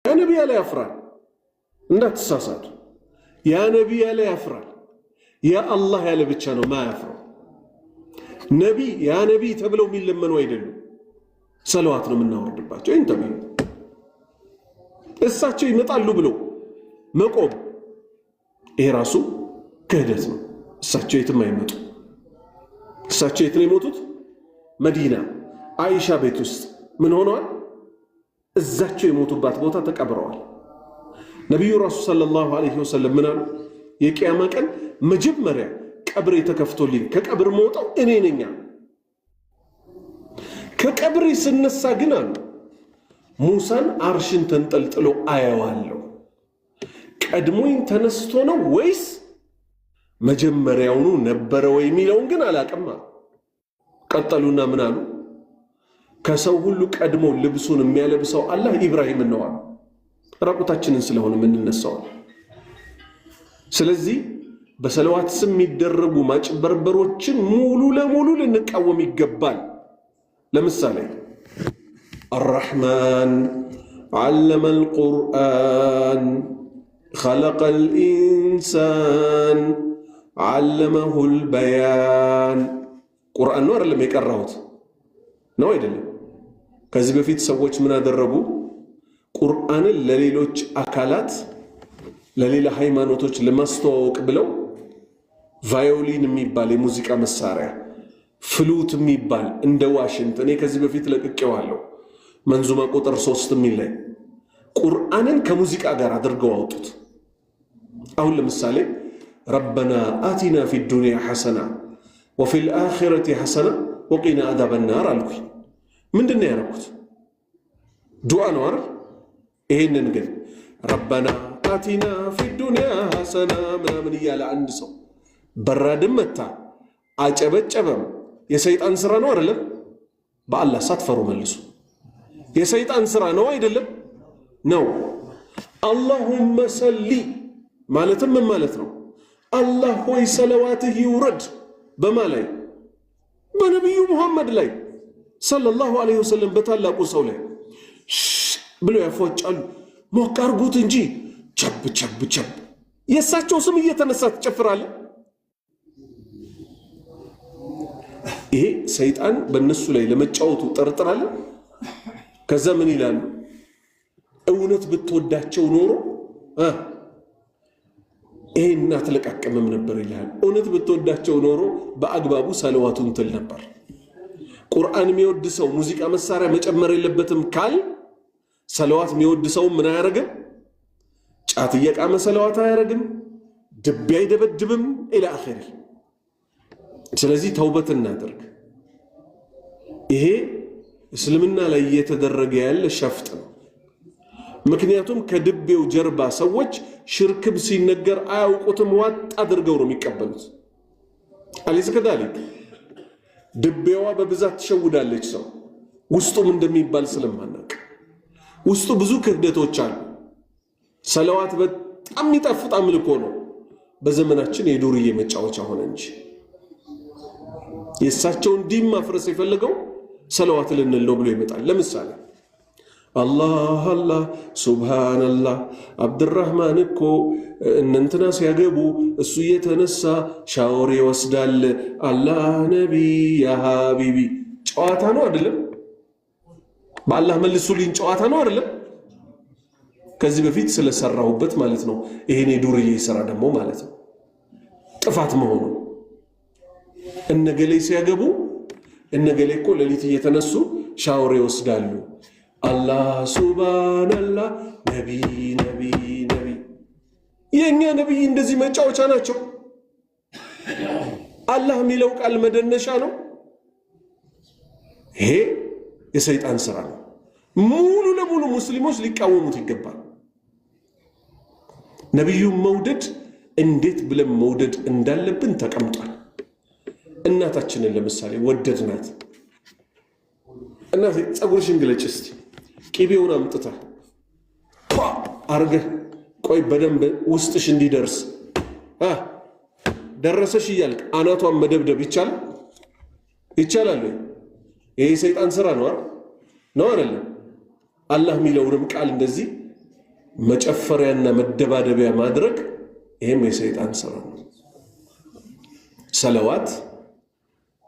ያ ነቢይ ያለ ያፍራል። እንዳትሳሳቱ። ያ ነቢይ ያለ ያፍራል። ያ አላህ ያለ ብቻ ነው ማያፍረው። ነቢይ ያ ነቢይ ተብለው የሚለመኑ አይደሉም። ሰለዋት ነው የምናወርድባቸው። እንተም እሳቸው ይመጣሉ ብለው መቆም ይሄ ራሱ ክህደት ነው። እሳቸው የትም አይመጡ። እሳቸው የት ነው የሞቱት? መዲና አይሻ ቤት ውስጥ ምን ሆነዋል? እዛቸው የሞቱባት ቦታ ተቀብረዋል። ነቢዩ ራሱ ሰለላሁ ዐለይሂ ወሰለም ምን አሉ? የቂያማ ቀን መጀመሪያ ቀብሬ ተከፍቶልኝ ከቀብር መውጣው እኔ ነኝ። ከቀብሬ ስነሳ ግን አሉ ሙሳን አርሽን ተንጠልጥሎ አየዋለሁ። ቀድሞኝ ተነስቶ ነው ወይስ መጀመሪያውኑ ነበረ ወይ የሚለውን ግን አላቅም። ቀጠሉና ምን አሉ? ከሰው ሁሉ ቀድሞ ልብሱን የሚያለብሰው አላህ ኢብራሂም ነው አሉ። ራቁታችንን ስለሆነ የምንነሳው። ስለዚህ በሰለዋት ስም የሚደረጉ ማጭበርበሮችን ሙሉ ለሙሉ ልንቃወም ይገባል። ለምሳሌ አርረሕማን ዓለመ አልቁርአን ኸለቀል ኢንሳን ዓለመሁል በያን። ቁርአን ነው አይደለም የቀራሁት ነው አይደለም። ከዚህ በፊት ሰዎች ምን አደረጉ? ቁርአንን ለሌሎች አካላት ለሌላ ሃይማኖቶች ለማስተዋወቅ ብለው ቫዮሊን የሚባል የሙዚቃ መሳሪያ፣ ፍሉት የሚባል እንደ ዋሽንት፣ እኔ ከዚህ በፊት ለቅቄዋለሁ መንዙማ ቁጥር 3 የሚል ላይ ቁርአንን ከሙዚቃ ጋር አድርገው አውጡት። አሁን ለምሳሌ ረበና አቲና ፊ ዱንያ ሐሰና ወፊል አኺረቲ ሐሰና ወቂና አዛበ ናር አልኩኝ። ምንድን ነው ያደረኩት? ዱዓ ነው አይደል? ይሄንን ግን ረበና አቲና ፊ ዱንያ ሐሰና ምናምን እያለ አንድ ሰው በራድም መታ አጨበጨበም የሰይጣን ስራ ነው አይደለም? በአላህ ሳትፈሩ መልሱ። የሰይጣን ስራ ነው አይደለም? ነው። አላሁመ ሰሊ ማለትም ምን ማለት ነው? አላህ ሆይ ሰለዋትህ ይውረድ በማላይ በነቢዩ ሙሐመድ ላይ ሰለላሁ ዐለይሂ ወሰለም በታላቁ ሰው ላይ ብለው ያፏጫሉ። ሞቅ አርጉት እንጂ ቸብ ቸብ ቸብ የእሳቸው ስም እየተነሳ ትጨፍራለ። ይሄ ሰይጣን በእነሱ ላይ ለመጫወቱ ጠርጥራለ። ከዛ ምን ይላሉ? እውነት ብትወዳቸው ኖሮ ይሄን አትለቃቀምም ነበር ይላል። እውነት ብትወዳቸው ኖሮ በአግባቡ ሰለዋቱን ትል ነበር። ቁርአን የሚወድ ሰው ሙዚቃ መሳሪያ መጨመር የለበትም ካል ሰለዋት የሚወድ ሰው ምን አያረግም? ጫት እየቃመ ሰለዋት አያረግም፣ ድቤ አይደበድብም ኢላ አኺሪ። ስለዚህ ተውበት እናድርግ። ይሄ እስልምና ላይ እየተደረገ ያለ ሸፍጥ ነው። ምክንያቱም ከድቤው ጀርባ ሰዎች ሽርክም ሲነገር አያውቁትም፣ ዋጥ አድርገው ነው የሚቀበሉት። አለይስ ከዳሊክ ድቤዋ በብዛት ትሸውዳለች ሰው ውስጡም እንደሚባል ስለማናውቅ ውስጡ ብዙ ክህደቶች አሉ። ሰለዋት በጣም የሚጣፍጥ አምልኮ ነው። በዘመናችን የዱርዬ መጫወቻ ሆነ እንጂ የእሳቸውን ዲን ማፍረስ የፈለገው ሰለዋት ልንል ነው ብሎ ይመጣል። ለምሳሌ አላህ አላህ ሱብሃንአላህ አብድራህማን እኮ እንትና ሲያገቡ እሱ እየተነሳ ሻወር ይወስዳል። አላህ ነቢ ያ ሀቢቢ ጨዋታ ነው አይደለም? በአላህ መልሱልኝ ጨዋታ ነው አይደለም? ከዚህ በፊት ስለሰራሁበት ማለት ነው። ይሄኔ ዱርዬ ስራ ደግሞ ማለት ነው ጥፋት መሆኑ። እነገሌ ሲያገቡ እነገሌ እኮ ሌሊት እየተነሱ ሻወር ይወስዳሉ። አላህ ሱብሃንአላህ ነቢ ነቢ ነቢ። የኛ ነብይ እንደዚህ መጫወቻ ናቸው? አላህ የሚለው ቃል መደነሻ ነው? ይሄ የሰይጣን ስራ ነው። ሙሉ ለሙሉ ሙስሊሞች ሊቃወሙት ይገባል። ነብዩን መውደድ እንዴት ብለን መውደድ እንዳለብን ተቀምጧል። እናታችንን ለምሳሌ ወደድናት። እናቴ ጸጉርሽን ግለጭ እስቲ፣ ቂቤውን አምጥታ አርገህ ቆይ በደንብ ውስጥሽ እንዲደርስ ደረሰሽ እያልክ አናቷን መደብደብ ይቻላል? ይቻላል? ይሄ ሰይጣን ስራ ነው አይደለም? አላህ የሚለውንም ቃል እንደዚህ መጨፈሪያና መደባደቢያ ማድረግ ይሄም የሰይጣን ስራ ነው። ሰለዋት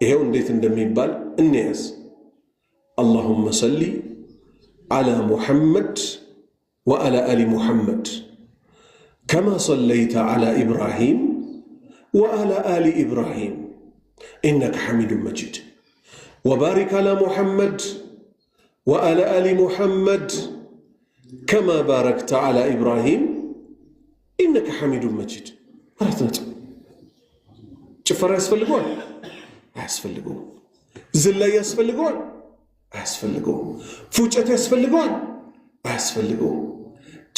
ይሄው እንዴት እንደሚባል እንያዝ። اللهم صل على محمد وعلى آل محمد كما صليت على إبراهيم وعلى آل إبراهيم إنك حميد مجيد وبارك على محمد وعلى آل محمد كما باركت على إبراهيم إنك حميد مجيد. ጭፈራ ያስፈልገዋል? አያስፈልገውም። ዝላይ ያስፈልገዋል? አያስፈልገውም። ፉጨት ያስፈልገዋል? አያስፈልገውም።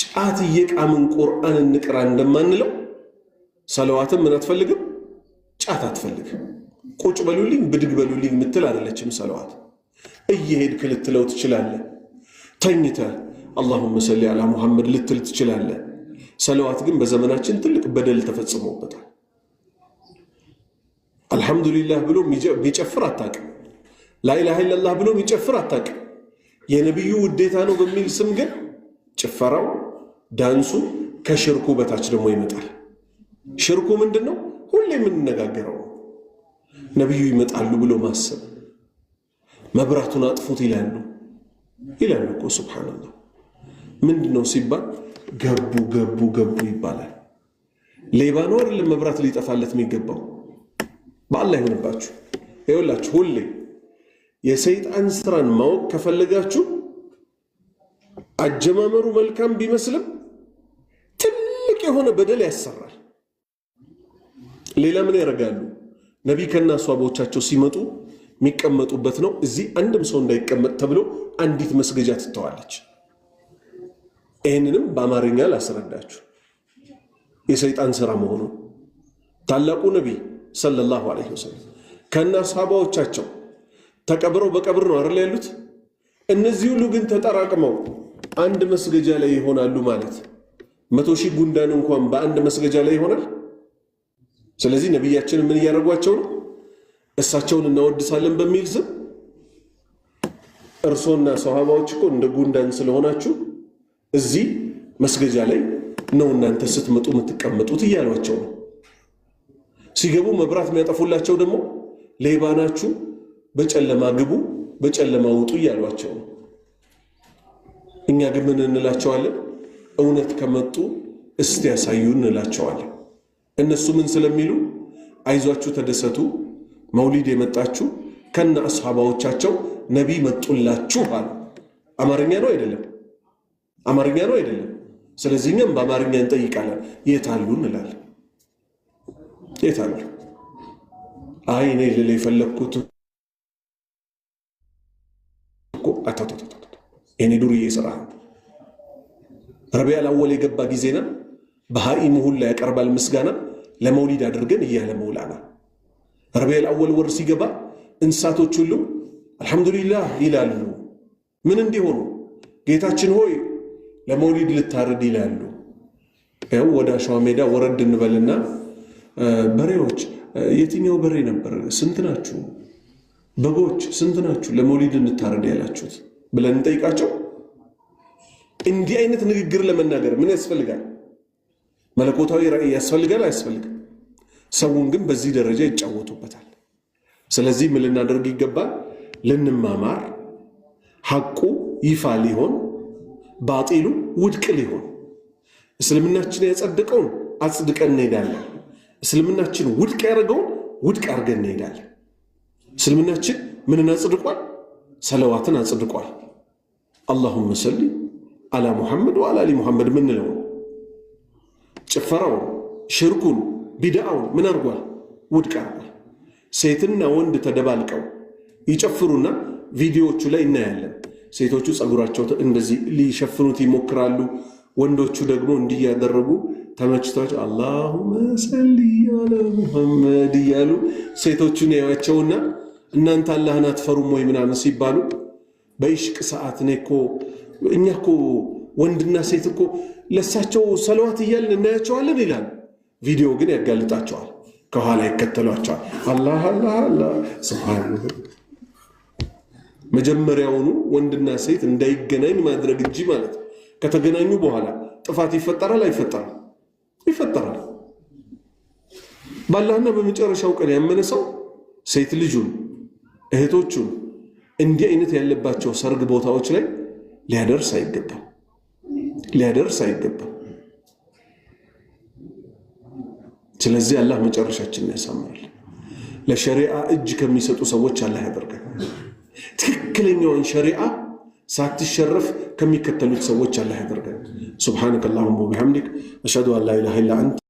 ጫት እየቃምን ቁርአን እንቅራ እንደማንለው ሰለዋትም ምን አትፈልግም? ጫት አትፈልግም። ቁጭ በሉልኝ ብድግ በሉልኝ ምትል አይደለችም ሰለዋት። እየሄድክ ልትለው ትችላለህ። ተኝተህ اللهم صل على محمد ልትል ትችላለህ። ሰለዋት ግን በዘመናችን ትልቅ በደል ተፈጽሞበታል። አልহামዱሊላህ ብሎ የሚጨፍር አታውቅም። ላኢላሃ ኢላላህ ብሎ የሚጨፍር አታውቅም። የነብዩ ውዴታ ነው በሚል ስም ግን ጭፈራው ዳንሱ ከሽርኩ በታች ደግሞ ይመጣል። ሽርኩ ምንድነው? ሁሌ የምንነጋገረው ነብዩ ይመጣሉ ብሎ ማሰብ። መብራቱን አጥፉት ይላሉ እኮ ሱብሃንአላህ። ምንድነው ሲባል ገቡ ይባላል። ሌባ ነው አይደለም መብራት ሊጠፋለት የሚገባው? በአላህ ይሁንባችሁ። ይኸውላችሁ ሁሌ የሰይጣን ስራን ማወቅ ከፈለጋችሁ አጀማመሩ መልካም ቢመስልም ትልቅ የሆነ በደል ያሰራል። ሌላ ምን ያደርጋሉ? ነቢይ ከና ሷቦቻቸው ሲመጡ የሚቀመጡበት ነው። እዚህ አንድም ሰው እንዳይቀመጥ ተብሎ አንዲት መስገጃ ትተዋለች። ይህንንም በአማርኛ ላስረዳችሁ የሰይጣን ስራ መሆኑ። ታላቁ ነቢይ ሰለላሁ ዐለይሂ ወሰለም ከና ሷቦቻቸው ተቀብረው በቀብር ነው አይደል ያሉት? እነዚህ ሁሉ ግን ተጠራቅመው አንድ መስገጃ ላይ ይሆናሉ ማለት 100,000 ጉንዳን እንኳን በአንድ መስገጃ ላይ ይሆናል። ስለዚህ ነቢያችንን ምን እያደረጓቸው ነው? እሳቸውን እናወድሳለን በሚል ስም እርሶና ሷሃባዎች እኮ እንደ ጉንዳን ስለሆናችሁ እዚህ መስገጃ ላይ ነው እናንተ ስትመጡ የምትቀመጡት እያሏቸው ነው። ሲገቡ መብራት የሚያጠፉላቸው ደግሞ ሌባ ናችሁ፣ በጨለማ ግቡ፣ በጨለማ ውጡ እያሏቸው ነው። እኛ ግን ምን እንላቸዋለን? እውነት ከመጡ እስቲ ያሳዩን እንላቸዋለን። እነሱ ምን ስለሚሉ አይዟችሁ ተደሰቱ፣ መውሊድ የመጣችሁ ከነ አስሐባዎቻቸው ነቢይ መጡላችሁ አሉ። አማርኛ ነው አይደለም? አማርኛ ነው አይደለም? ስለዚህ እኛም በአማርኛ እንጠይቃለን። የት አሉ እንላለን። የት አሉ? አይ እኔ ልል የፈለግኩት እኮ እኔ ዱርዬ ስራ ረቢዕ አልአወል የገባ ጊዜና በሃኢሙ ሁላ ያቀርባል ምስጋና ለመውሊድ አድርገን እያለ መውላና ረቢዕ አልአወል ወር ሲገባ እንስሳቶች ሁሉ አልহামዱሊላህ ይላሉ። ምን እንዲሆኑ? ጌታችን ሆይ ለመውሊድ ልታረድ ይላሉ። ያው ወደ አሸዋ ሜዳ ወረድ እንበልና በሬዎች የትኛው በሬ ነበር? ስንት ናችሁ? በጎች ስንት ናችሁ ለመውሊድ እንታረድ ያላችሁት ብለን እንጠይቃቸው። እንዲህ አይነት ንግግር ለመናገር ምን ያስፈልጋል? መለኮታዊ ራእይ ያስፈልጋል? አያስፈልግም? ሰውን ግን በዚህ ደረጃ ይጫወቱበታል። ስለዚህ ምን ልናደርግ ይገባል? ልንማማር፣ ሐቁ ይፋ ሊሆን፣ ባጢሉ ውድቅ ሊሆን፣ እስልምናችን ያጸደቀውን አጽድቀን እንሄዳለን። እስልምናችን ውድቅ ያደረገውን ውድቅ አድርገን እንሄዳለን። እስልምናችን ምንን አጽድቋል? ሰለዋትን አጽድቋል። اللهم صل على محمد وعلى ال محمد ምንለው ጭፈራው ሽርኩን ቢድዓውን ምን አርጓል? ውድቅ አርጓል። ሴትና ወንድ ተደባልቀው ይጨፍሩና ቪዲዮዎቹ ላይ እናያለን። ሴቶቹ ጸጉራቸው እንደዚህ ሊሸፍኑት ይሞክራሉ። ወንዶቹ ደግሞ እንዲያደርጉ ተመችቷቸው اللهم صل على محمد እያሉ ሴቶቹን ያዩአቸውና እናንተ አላህን አትፈሩም ወይ ምናምን ሲባሉ በኢሽቅ ሰዓት ነኮ እኛኮ ወንድና ሴት እኮ ለሳቸው ሰለዋት እያልን እናያቸዋለን ይላል። ቪዲዮ ግን ያጋልጣቸዋል፣ ከኋላ ይከተሏቸዋል። አላህ አላህ አላህ ሱብሃንአላህ። መጀመሪያውኑ ወንድና ሴት እንዳይገናኝ ማድረግ እንጂ ማለት ከተገናኙ በኋላ ጥፋት ይፈጠራል አይፈጠርም? ይፈጠራል። ባላህና በመጨረሻው ቀን ያመነ ሰው ሴት ልጁን እህቶቹን እንዲህ አይነት ያለባቸው ሰርግ ቦታዎች ላይ ሊያደርስ አይገባም። ስለዚህ አላህ መጨረሻችንን ያሳምራል። ለሸሪዓ እጅ ከሚሰጡ ሰዎች አላህ ያደርጋል። ትክክለኛውን ሸሪዓ ሳትሸረፍ ከሚከተሉት ሰዎች አላህ ያደርጋል። ሱብሓነከ አላሁመ ወቢሐምዲክ አሽሀዱ አን ላ ኢላሃ ኢላ አንተ